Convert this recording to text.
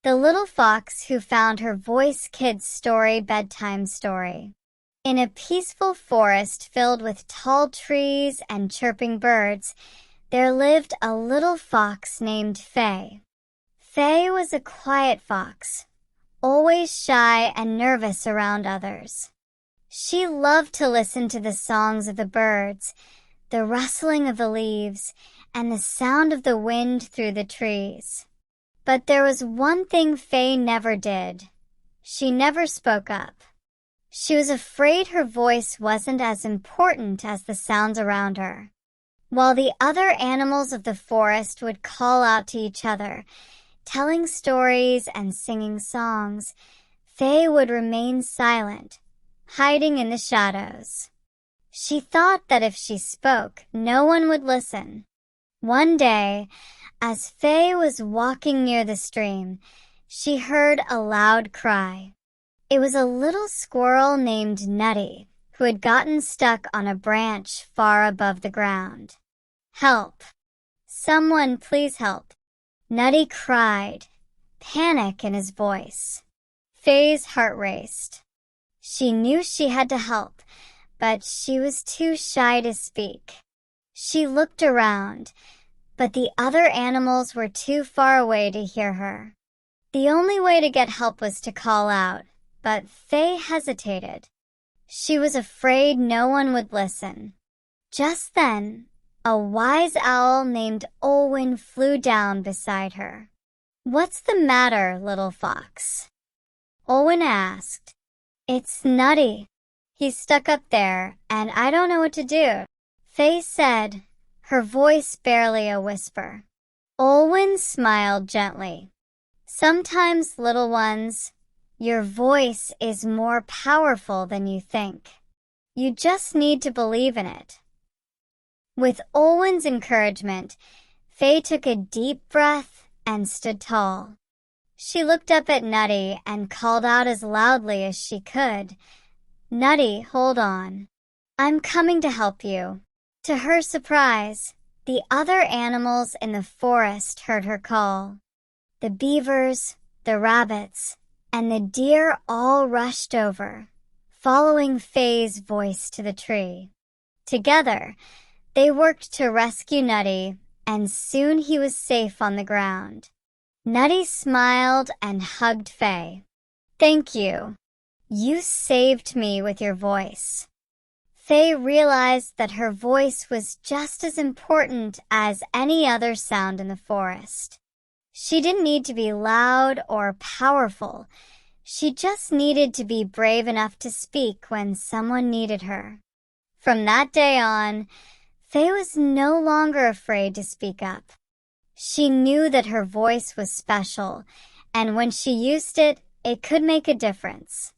The Little Fox Who Found Her Voice Kids Story Bedtime Story. In a peaceful forest filled with tall trees and chirping birds, there lived a little fox named Faye. Faye was a quiet fox, always shy and nervous around others. She loved to listen to the songs of the birds, the rustling of the leaves, and the sound of the wind through the trees. But there was one thing Faye never did. She never spoke up. She was afraid her voice wasn't as important as the sounds around her. While the other animals of the forest would call out to each other, telling stories and singing songs, Faye would remain silent, hiding in the shadows. She thought that if she spoke, no one would listen. One day, as Faye was walking near the stream, she heard a loud cry. It was a little squirrel named Nutty, who had gotten stuck on a branch far above the ground. "Help! Someone please help!" Nutty cried, panic in his voice. Faye's heart raced. She knew she had to help, but she was too shy to speak. She looked around, but the other animals were too far away to hear her. The only way to get help was to call out, but Faye hesitated. She was afraid no one would listen. Just then, a wise owl named Olwen flew down beside her. "What's the matter, little fox?" Olwen asked. "It's Nutty. He's stuck up there, and I don't know what to do," Faye said, her voice barely a whisper. Olwen smiled gently. "Sometimes, little ones, your voice is more powerful than you think. You just need to believe in it." With Olwen's encouragement, Faye took a deep breath and stood tall. She looked up at Nutty and called out as loudly as she could, "Nutty, hold on. I'm coming to help you." To her surprise, the other animals in the forest heard her call. The beavers, the rabbits, and the deer all rushed over, following Faye's voice to the tree. Together, they worked to rescue Nutty, and soon he was safe on the ground. Nutty smiled and hugged Faye. "Thank you. You saved me with your voice." Faye realized that her voice was just as important as any other sound in the forest. She didn't need to be loud or powerful. She just needed to be brave enough to speak when someone needed her. From that day on, Faye was no longer afraid to speak up. She knew that her voice was special, and when she used it, it could make a difference.